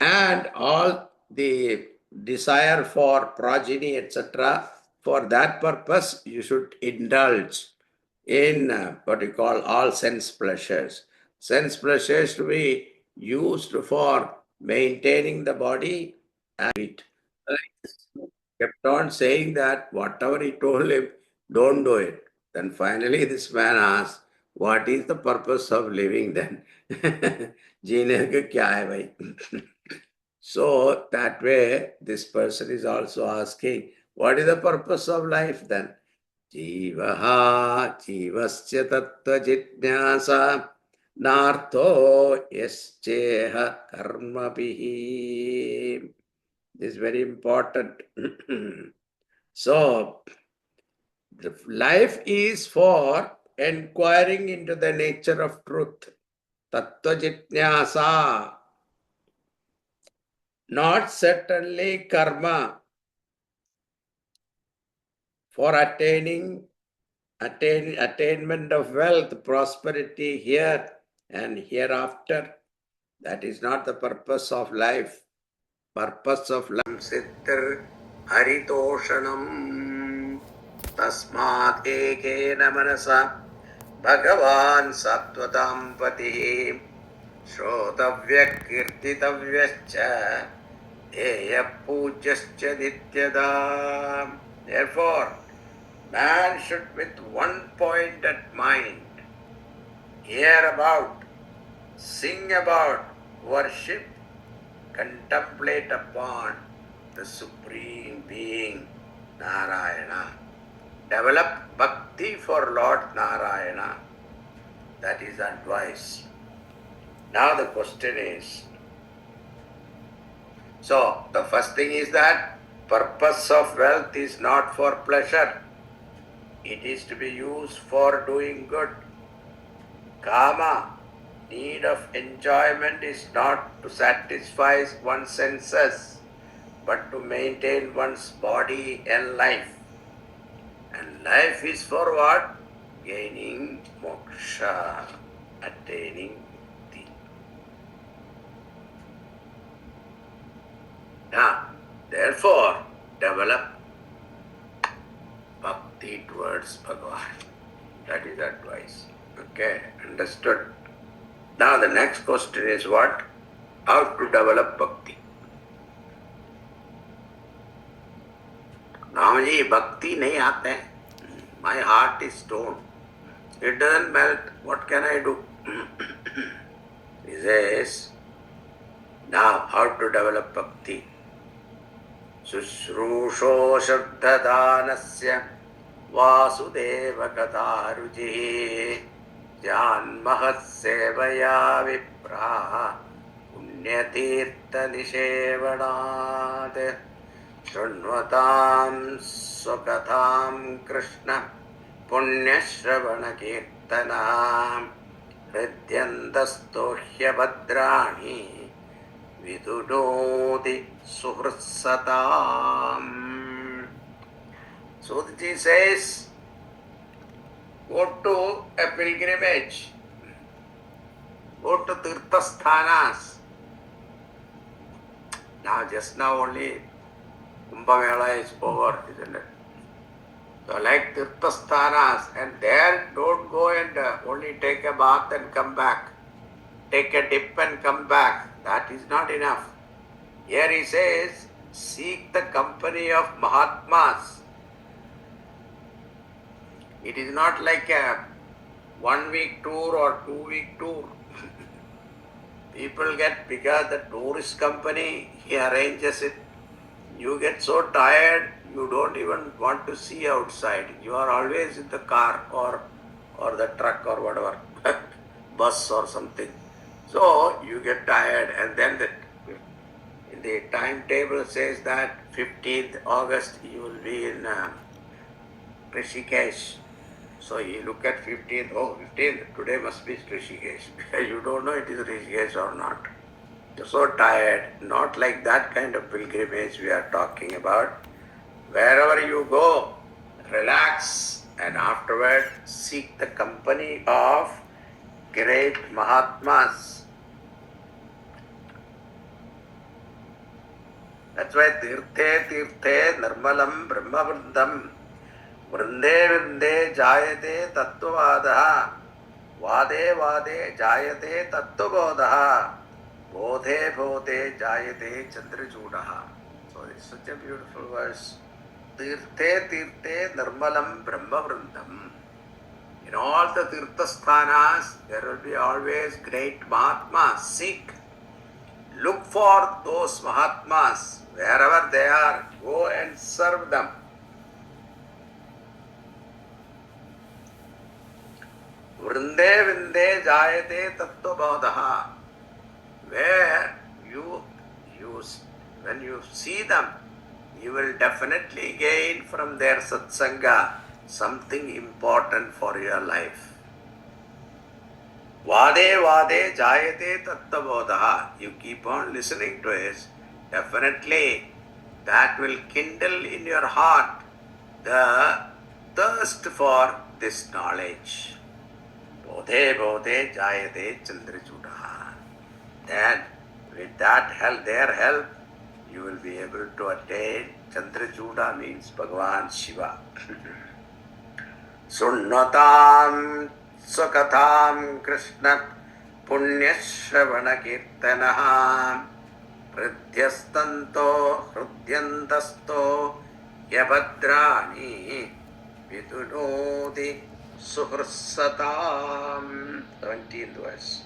And all the desire for progeny, etc. For that purpose, you should indulge in what you call all sense pleasures. Sense pleasures to be used for maintaining the body it. Kept on saying that whatever he told him, don't do it. Then finally this man asked, what is the purpose of living then? जीने का क्या है भाई? So that way, this person is also asking, what is the purpose of life then? Jivaha jivasya tattva jitnyasa nartho yasceha karma bihi. This is very important. So, the life is for inquiring into the nature of truth. Tattva jitnyasa. Not certainly karma for attainment of wealth, prosperity here and hereafter. That is not the purpose of life. Purpose of life Sittir Haritoshanam Tasmat Ekena Manasa Bhagavan Sattvatam Patihi Shrotavya Kirtitavyascha Eya Pujascha Nityada. Therefore, man should with one pointed mind hear about, sing about, worship, contemplate upon the Supreme Being, Narayana. Develop bhakti for Lord Narayana. That is advice. Now the question is, so the first thing is that purpose of wealth is not for pleasure. It is to be used for doing good. Kama, need of enjoyment, is not to satisfy one's senses, but to maintain one's body and life. And life is for what? Gaining moksha, attaining mukti. Now, therefore, develop bhakti towards Bhagavan. That is advice. Okay, understood. Now the next question is what? How to develop bhakti. Namaji, bhakti nahi aate hain. My heart is stone. It doesn't melt. What can I do? He says, now how to develop bhakti. Sushrusho shabdadanasya vasudeva katharujihi janmahat sevaya vipraha punyatirtha nishevanat shrunvatam swakatham krishna punyashravana kirtanam hridyantastohya bhadrani vidunoti suhritsatam. Sudji says, go to a pilgrimage, go to tirthasthanas. Now, just now only Kumbh Mela is over, isn't it? So, like tirthasthanas, and there don't go and only take a bath and come back. Take a dip and come back. That is not enough. Here he says, seek the company of Mahatmas. It is not like a 1 week tour or 2 week tour. People get, because the tourist company, he arranges it. You get so tired, you don't even want to see outside. You are always in the car or the truck or whatever, bus or something. So you get tired, and then the timetable says that 15th August you will be in Rishikesh. So you look at 15th, oh 15th, today must be Rishikesh. You don't know it is Rishikesh or not. You're so tired. Not like that kind of pilgrimage we are talking about. Wherever you go, relax, and afterward seek the company of great Mahatmas. That's why tirthe tirthe nirmalam brahmavardam vrinde vrinde jayate tattvavadaha vade vade jayate tattvabodhaha bodhe bodhe jayate chandrajudaha. So it's such a beautiful verse. Tirthe tirthe nirmalam brahma vrindam. In all the tirtha sthanas, there will be always great Mahatmas. Seek, look for those Mahatmas. Wherever they are, go and serve them. Vrinde vinde jayate tattva bodhaha. Where when you see them, you will definitely gain from their satsanga something important for your life. Vade vade jayate tattva. You keep on listening to it, definitely that will kindle in your heart the thirst for this knowledge. Bodhe bodhe jayate chandrachudaha. Then with that help, their help, you will be able to attain. Chandrachuda means Bhagavan Shiva. Sunnatam Sakatham Krishna Punyashravana Kirtanaha Pridhyastanto Hrudyantasto Yabhadrani Vidunodi Suhrsatam. 17th verse.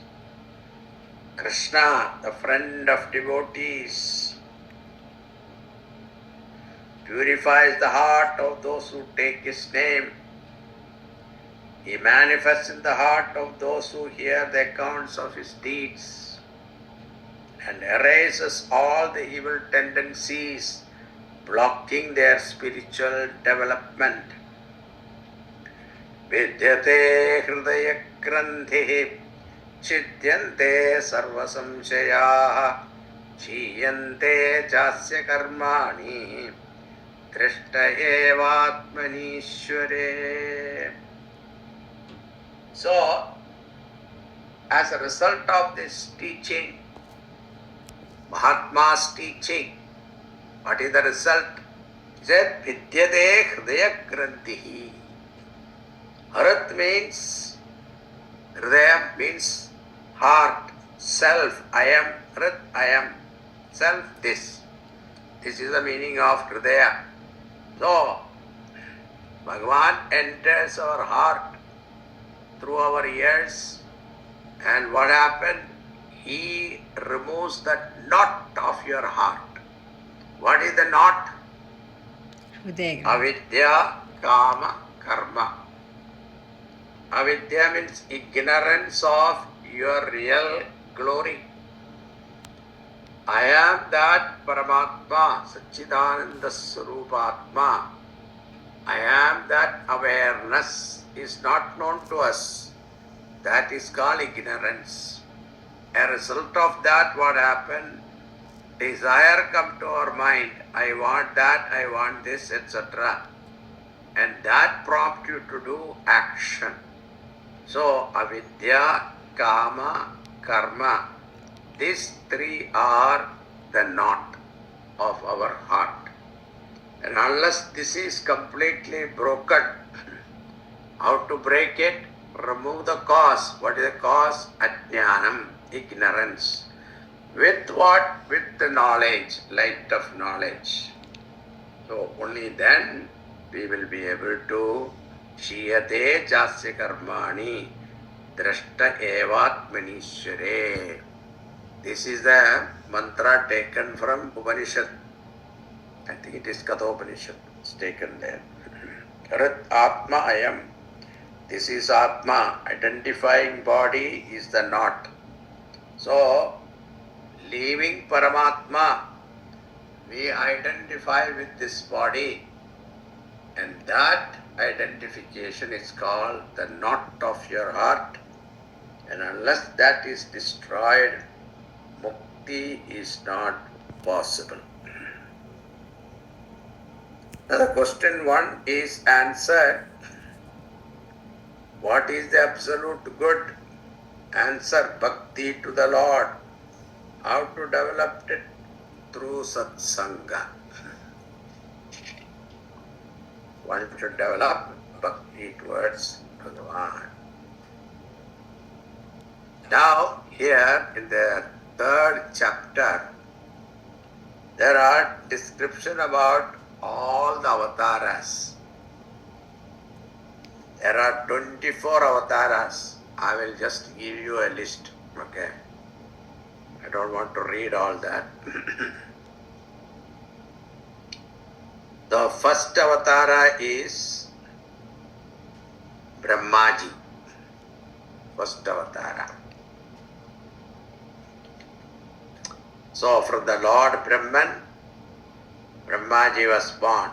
Krishna, the friend of devotees, purifies the heart of those who take his name. He manifests in the heart of those who hear the accounts of his deeds and erases all the evil tendencies blocking their spiritual development. Vidyate hridaya grandhi chidyante sarva samshayaha chiyante jasya karmani drishta evatmanishware. So, as a result of this teaching, Mahatma's teaching, what is the result? He said, Vidyate hridaya grandhi. Harat means, hridaya means heart, self, I am, hrit, I am, self, this. This is the meaning of hridaya. So, Bhagavan enters our heart through our ears, and what happened? He removes the knot of your heart. What is the knot? Avidya, kama, karma. Avidya means ignorance of your real glory. I am that Paramatma, Satchidananda Swarupatma. I am that awareness is not known to us. That is called ignorance. A result of that, what happened? Desire come to our mind. I want that, I want this, etc. And that prompt you to do action. So, avidya, kama, karma. These three are the knot of our heart. And unless this is completely broken, how to break it? Remove the cause. What is the cause? Ajnanam, ignorance. With what? With the knowledge, light of knowledge. So only then we will be able to Shiyate jasya karmani drashta evatmanishware. This is the mantra taken from Upanishad. I think it is Kathopanishad. It's taken there. Rit Atma Ayam. This is Atma. Identifying body is the knot. So, leaving Paramatma, we identify with this body, and that identification is called the knot of your heart. And unless that is destroyed, mukti is not possible. Now the question 1 is answered. What is the absolute good? Answer, bhakti to the Lord. How to develop it? Through satsanga. One should develop bhakti towards Bhagavan. Now, here in the 3rd chapter, There are description about all the avatars. There are 24 avatars. I will just give you a list. Okay. I don't want to read all that. The first avatara is Brahmaji. First avatara. So from the Lord Brahman, Brahmaji was born.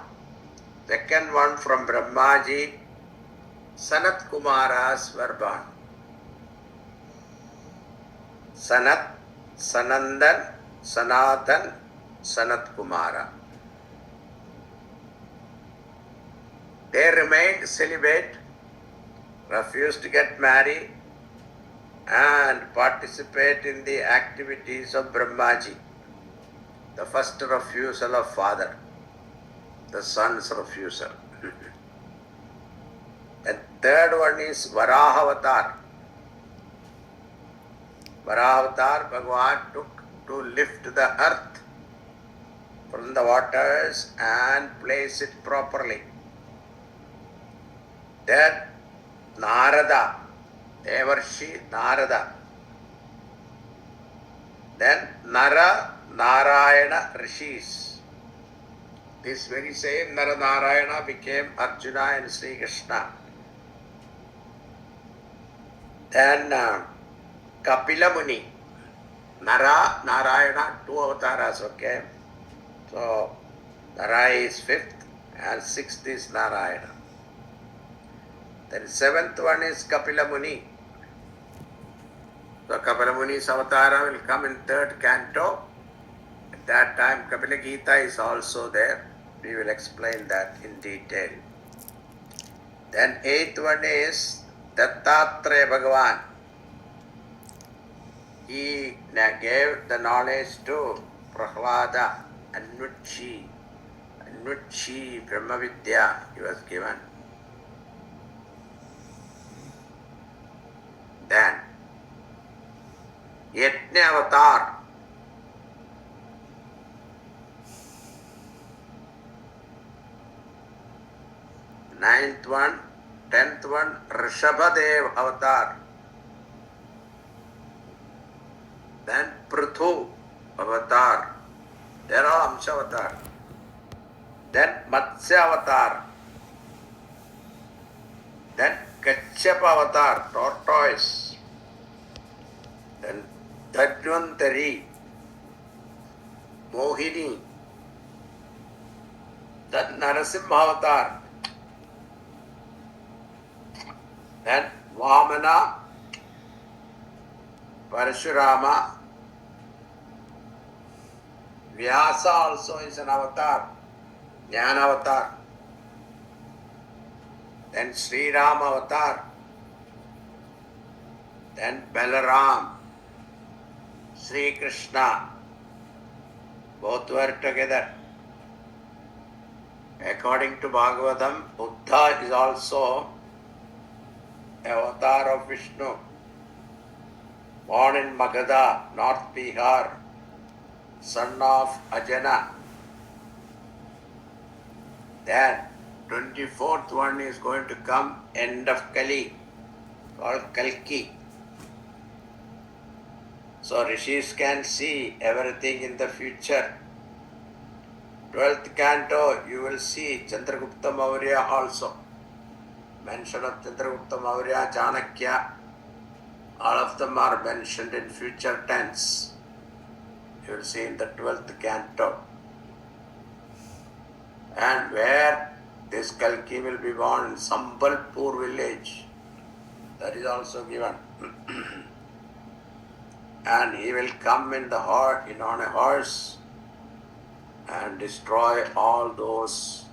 Second one from Brahmaji, Sanat Kumaras were born. Sanat, Sanandan, Sanatan, Sanat Kumara. They remained celibate, refused to get married, and participate in the activities of Brahmaji. The first refusal of father, the son's refusal. The third one is Varahavatar. Varahavatar, Bhagavan took to lift the earth from the waters and place it properly. Then Narada, Devarshi Narada. Then Nara Narayana Rishis. This very same Nara Narayana became Arjuna and Sri Krishna. Then Kapila Muni. Nara, Narayana, two avatars, okay? So Nara is fifth and sixth is Narayana. Then seventh one is Kapila Muni. So Kapila Muni's avatara will come in third canto. At that time Kapila Gita is also there. We will explain that in detail. Then eighth one is Dattatreya Bhagavan. He gave the knowledge to Prahlada, Annuchi, Brahmavidya he was given. Then Yajna Avatar. Ninth one, 10th one, Rishabhadev Avatar. Then Prithu Avatar. They are all Amsha Avatar. Then Matsya Avatar. Then Kachyapa Avatar, tortoise. Then Dhanvantari, Mohini. Then Narasimha Avatar. Then Vamana, Parashurama. Vyasa also is an avatar, Jnana Avatar. Then Sri Ram Avatar. Then Balaram, Sri Krishna. Both were together. According to Bhagavatham, Buddha is also an avatar of Vishnu. Born in Magadha, North Bihar, son of Ajana. Then 24th one is going to come, end of Kali, called Kalki. So Rishis can see everything in the future. 12th canto, you will see Chandragupta Maurya also. Mention of Chandragupta Maurya, Chanakya, all of them are mentioned in future tense. You will see in the 12th canto. And where this Kalki will be born, in Sambalpur village, that is also given. And he will come in the on a horse and destroy all those.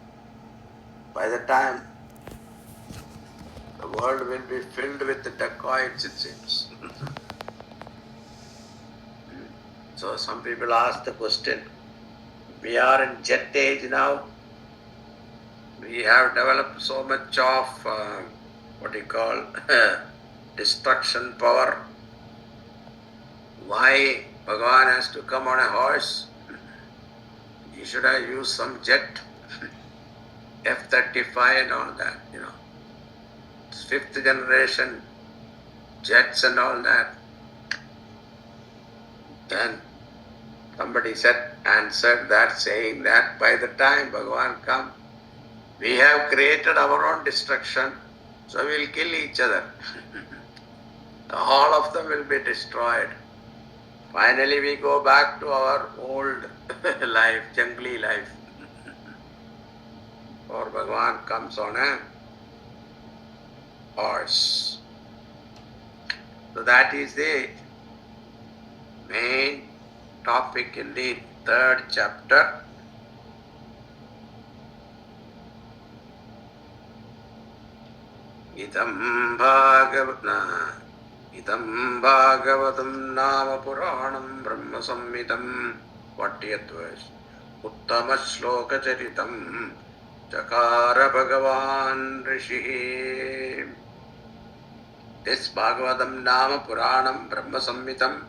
By the time the world will be filled with the dacoits, it seems. So some people ask the question, we are in jet age now. We have developed so much of destruction power. Why Bhagavan has to come on a horse? He should have used some jet, F-35 and all that, fifth generation jets and all that. Then somebody answered that, saying that by the time Bhagavan comes, we have created our own destruction, so we'll kill each other. All of them will be destroyed. Finally, we go back to our old life, jungly life. Or Bhagavan comes on a horse. So that is the main topic in the third chapter. Idam Bhagavatam Nama Puranam Brahma Samhitam 40th verse. Uttama Shloka Charitam Chakara Bhagavan Rishi. This Bhagavatam Nama Puranam Brahma Samhitam,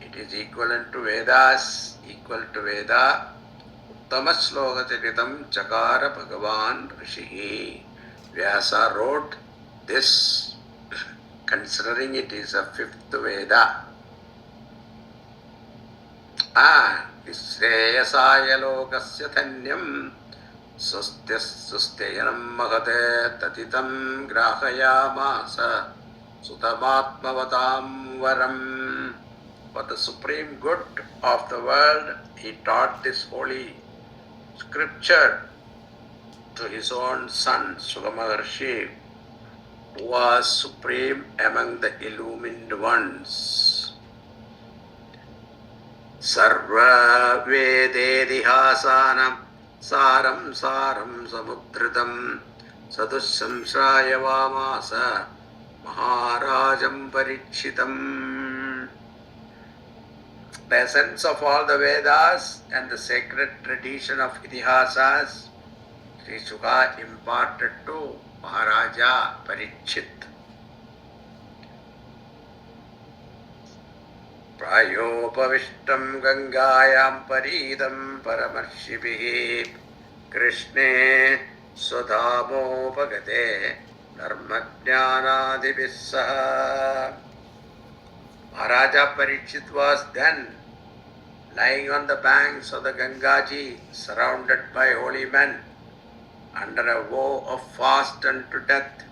it is equivalent to Vedas, equal to Veda. Uttama Shloka Charitam Chakara Bhagavan Rishi. Vyasa wrote this, considering it is a fifth Veda. Vishreyasaya lokasya thanyam susteyanam mahate tatitam grahayamasa sutamatmavatam varam. For the supreme good of the world, he taught this holy scripture to his own son, Suga Maharshi, who was supreme among the illumined ones. Sarva Vededihasanam Saram Samudritam Sadushamshraya Vamasa Maharajam Parikshitam. The essence of all the Vedas and the sacred tradition of Idihasas, Sri Shuka imparted to Maharaja Parikshit. Prayopavishtam Gangayam Paridam Paramarshibhi Krishne Swadhamopagate Dharmajnanadibhissaha. Maharaja Parikshit was then lying on the banks of the Gangaji, surrounded by holy men, under a vow of fast unto death.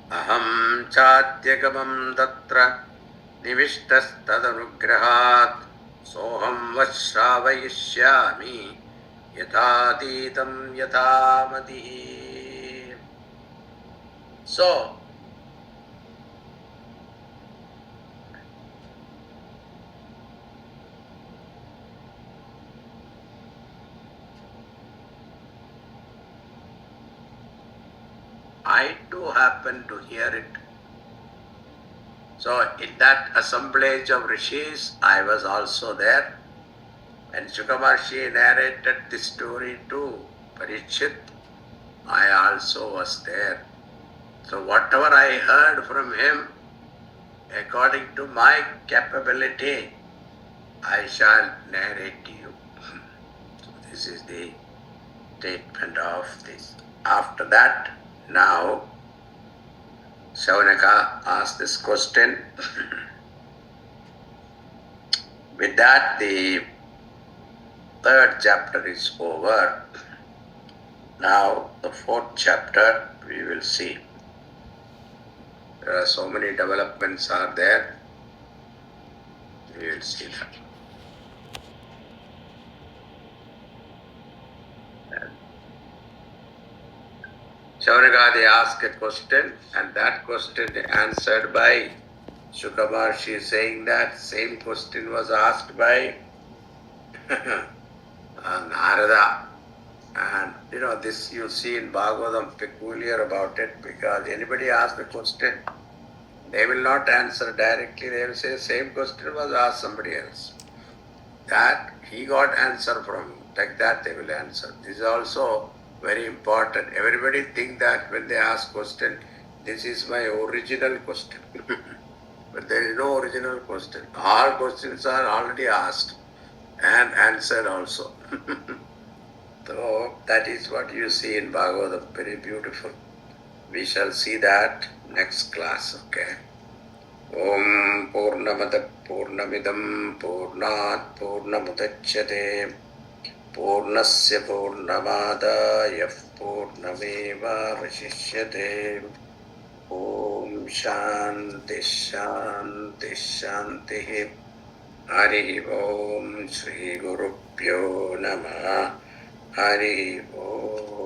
Aham chadyagamam tatra nivishtastadanugrahat soham vashravayishyami yataditam yatamati. So, I too happened to hear it. So in that assemblage of rishis, I was also there. When Shuka Maharshi narrated this story to Parikshit, I also was there. So whatever I heard from him, according to my capability, I shall narrate to you. So this is the statement of this. After that, now, Shaunaka asked this question. With that, the third chapter is over. Now, the fourth chapter we will see. There are so many developments are there. We will see that. Shaunakadi asked a question, and that question answered by Shuka Maharshi, saying that same question was asked by Narada. And this you see in Bhagavatham peculiar about it, because anybody asks the question, they will not answer directly. They will say same question was asked somebody else. That he got answer from, like that they will answer. This is also very important. Everybody think that when they ask question, This is my original question. But there is no original question. All questions are already asked and answered also. So that is what you see in Bhagavatam. Very beautiful. We shall see that next class. Okay. Om Purnamada Purnamidam Purnat Purnamudachyate Purnasya Purnamadaya Purnameva Vashishyate. Om Shanti Shanti Shanti. Hari Om Shri Guru Pyo Namah. Hari Om.